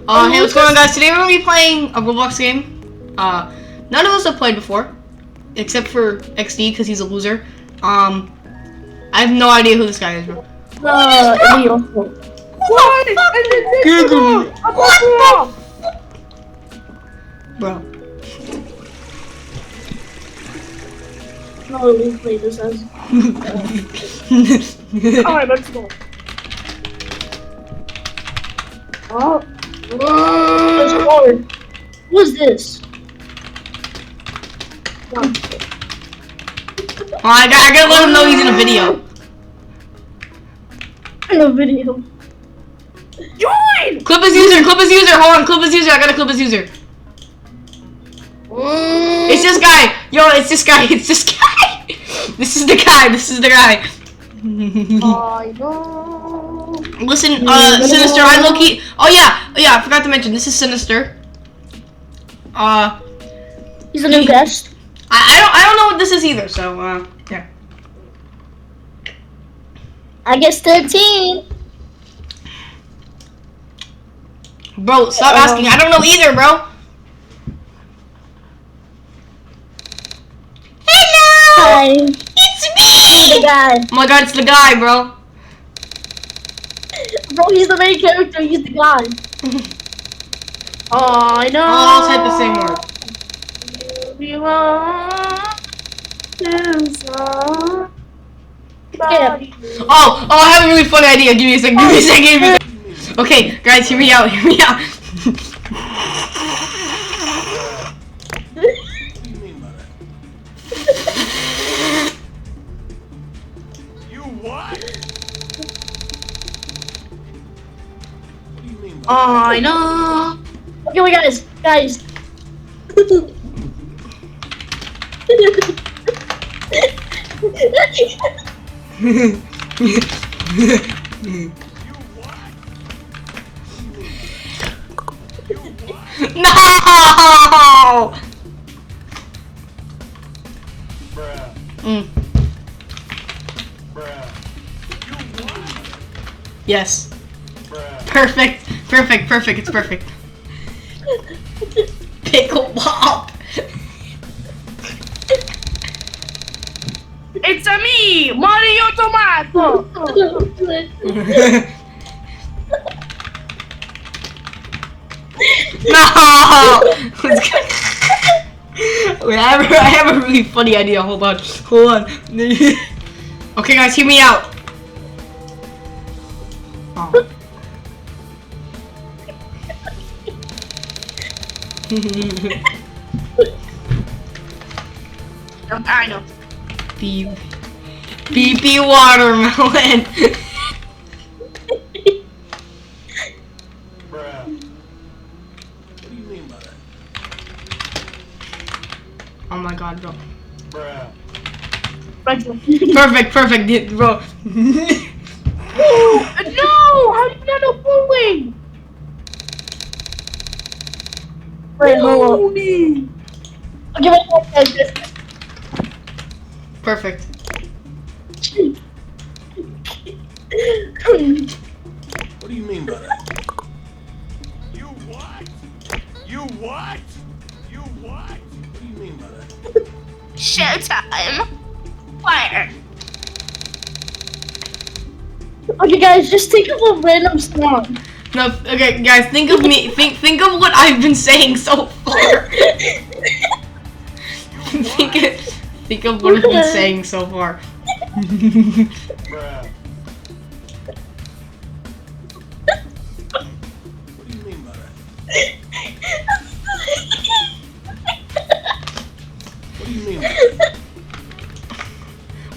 Hey, what's going on, guys? Today we're gonna be playing a Roblox game. None of us have played before, except for XD because he's a loser. I have no idea who this guy is, bro. What? Google. What the? Bro. No, we play this as. Alright, let's go. Oh. Let's go. What's this? Oh, I gotta let him know he's in a video. In a video. Join! Clip his user, hold on, clip his user, I gotta clip his user. It's this guy! Yo, it's this guy, This is the guy, I know. Listen, Sinister, I low-key... Oh yeah, I forgot to mention, this is Sinister. He's a new guest. I don't know what this is either, so, yeah. I guess 13. Bro, stop asking, I don't know either, bro. Hi. It's me! The guy. Oh my god, it's the guy, bro. Bro, he's the main character. He's the guy. Oh, I know. All said the same word. Yeah. Oh, I have a really funny idea. Give me a second. Okay, guys, hear me out. Oh, I know. Okay, wait, guys. No! Yes. Perfect. It's perfect. Pickle pop. It's a me, Mario Tomato. No. Wait, I have a really funny idea. Hold on. Okay, guys, hear me out. Oh. I know. Beepy watermelon. Bruh. What do you mean by that? Oh my god, bro. Bruh. Perfect, bro. No! How do you not know bowling? Wait, hold on. Okay, wait. Perfect. What do you mean by that? You what? You what? You what? What do you mean by that? Showtime. Fire. Okay, guys, just think of a random song. No, okay, guys, think of me. Think of what I've been saying so far. think of what I've been saying so far. Bruh. What do you mean by that? What do you mean by that?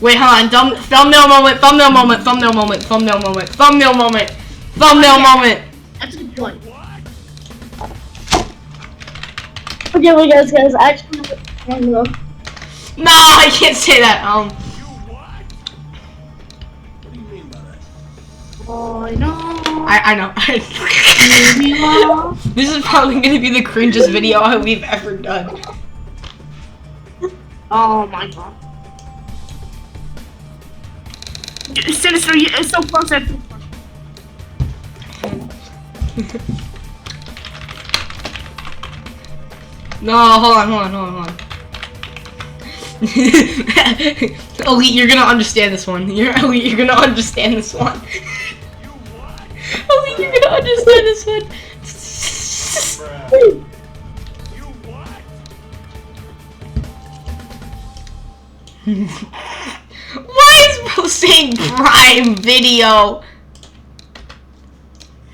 Wait, hold on. Thumbnail moment. That's a good point. Okay, wait, guys, actually, I don't know. No, I can't say that. You what? What do you mean by that? Oh, I know. I know. This is probably gonna be the cringest video we've ever done. Oh my god. Sinister, it's so close at No, hold on. Elite, you're gonna understand this one. Elite, you're gonna understand this one. Elite, you're gonna understand this one. You what? Why is bro saying Prime Video?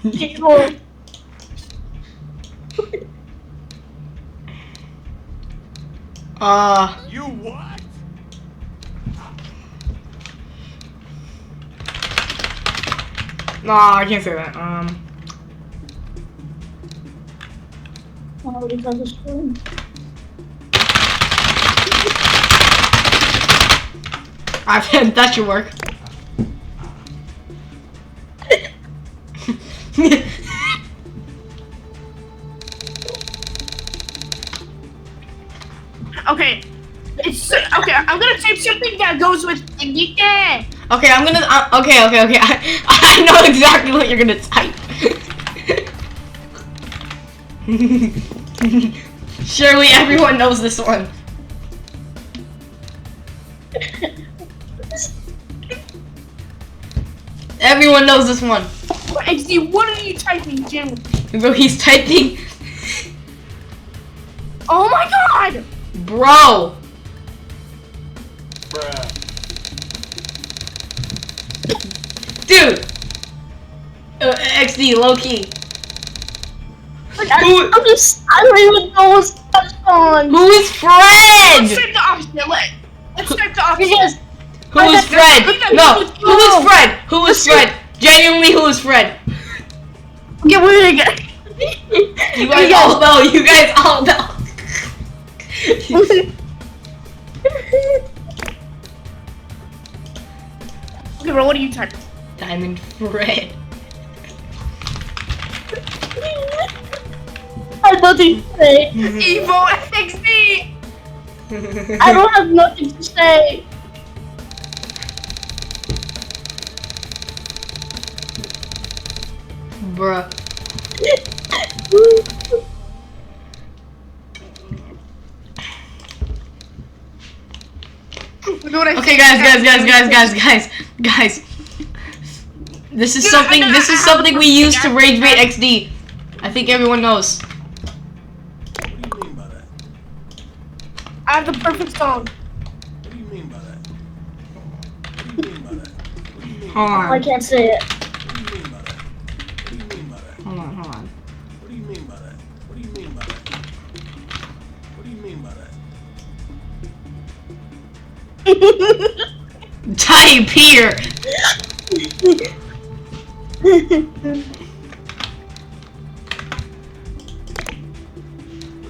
People. You what? Nah, I can't say that. Oh, he's on the screen. That should work. Okay. It's okay. I'm gonna type something that goes with Enrique. Okay, I'm gonna. Okay. I know exactly what you're gonna type. Surely everyone knows this one. Everyone knows this one. XD, what are you typing, Jim? So he's typing, Oh my god! bro. Bruh. Dude. XD, low key. Like, Who- I don't even know what's going on. Who is Let's Fred? type the opposite. Let's type the You opposite. guys, Who is Fred? No. Who is Fred? Who is Fred? Genuinely, who is Fred? get rid of it. You guys all know. You guys all know. Okay, bro, what are you typing? Diamond Fred. I have nothing to say. Evo XD! I don't have nothing to say. Bruh. Okay, guys. This is something we use to rage bait XD. I think everyone knows. What do you mean by that? I have the perfect song. What do you mean by that? What do you mean by that? What do you mean? Hold I on. can't say it. What do you mean by that? What do you mean by that? Hold on. What do you mean by that? What do you mean by that? What do you mean by that? Type here. What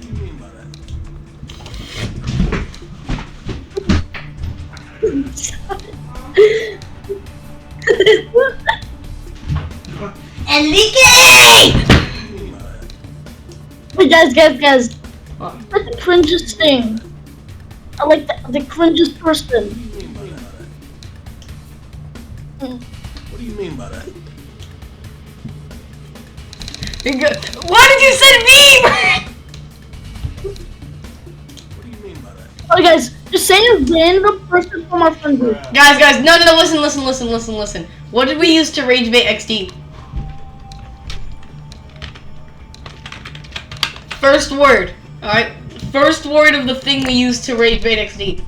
do you mean by that? Enrique! What do you mean by that? But guys, What? that's the cringest thing. I like the cringest person. What do you mean by that? What do you mean by that? Why did you send me? What do you mean by that? Oh, guys, just say a random person from our friend group. Guys, no, listen. What did we use to rage bait XD? First word, alright? First word of the thing we used to rage bait XD.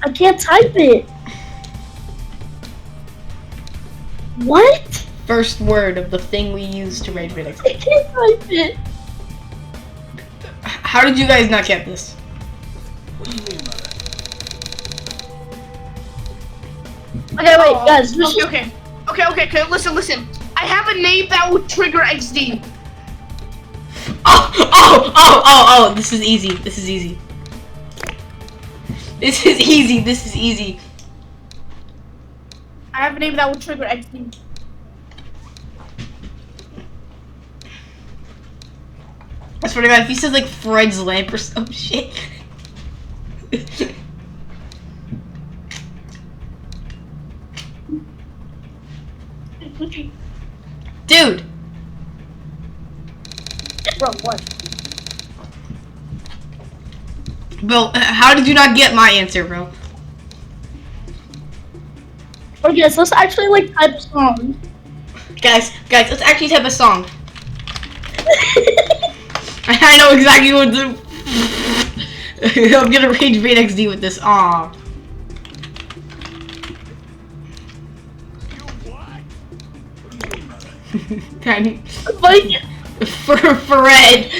I can't type it. What? First word of the thing we used to rage bait XD. I can't type it. How did you guys not get this? What do you mean by that? Okay, wait, guys. This is, Okay. Listen. I have a name that will trigger XD. Oh, this is easy. This is easy. I have a name that will trigger XD. I swear to God, if he says like Fred's lamp or some shit. Dude, Bro, what? Bro, how did you not get my answer, bro? Okay, so let's actually like type song. Guys, let's actually type a song. I know exactly what to. I'm gonna rage bait XD with this. Aw. You what? What do you mean by that? Ten. Like, For Fred.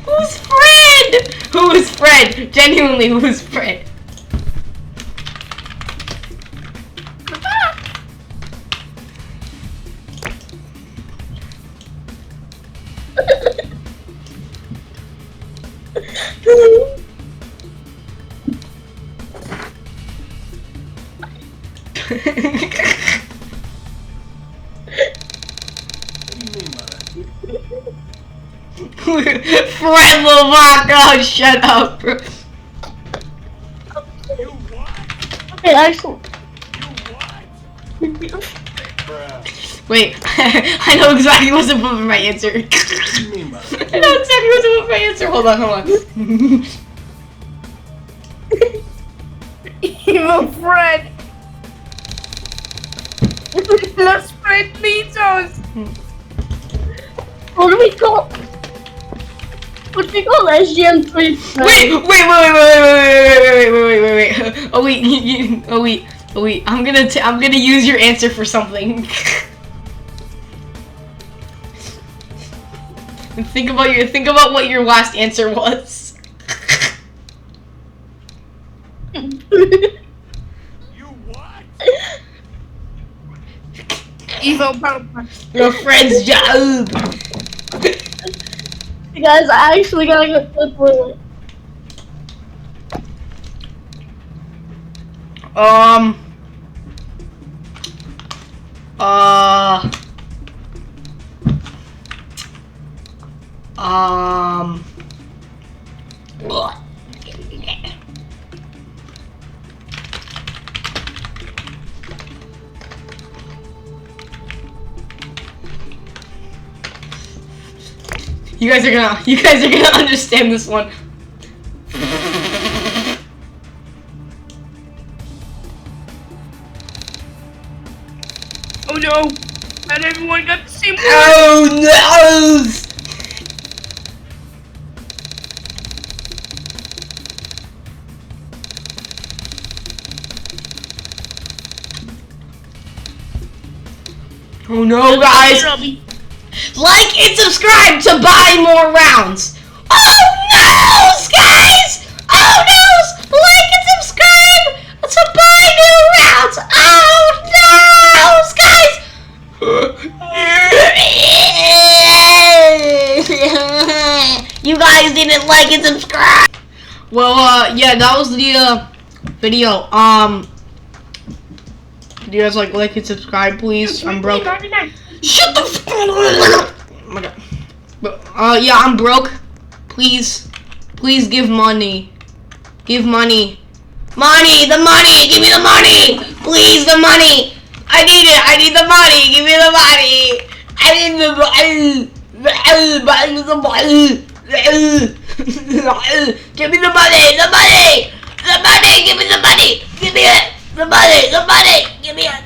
Who's Fred? Who is Fred? Genuinely, who is Fred? What do you mean by that? Fred Lavac. Oh, shut up, bro. You what? okay, actually. You what? Bruh. Wait, I know exactly what's above my answer. What do you mean by that? I know exactly what's above my answer. Hold on. Evil Fred. Los Fredlitos. What do we call? What do we call SGM3? Wait. Oh wait. I'm gonna use your answer for something. Think about what your last answer was. You what? Evil Papa. Your friend's job. You guys, I actually gotta go to the toilet. Ugh. You guys are gonna understand this one. Oh no! Not everyone got the same one. Oh no! Oh no, guys! Like and subscribe to buy more rounds. Oh no, guys! Oh no! Like and subscribe to buy new rounds. Oh no, guys! You guys didn't like and subscribe. Well, yeah, that was the video. Do you guys like and subscribe, please? I'm broke. Shut the f- Oh my god. But, yeah, I'm broke. Please give money. Give money. Money! The money! Give me the money! Please, the money! I need it! I need the money! Give me the money! I need the money! Give me the money! The money! The money! Give me the money! Give me it! The money! The money! Give me it!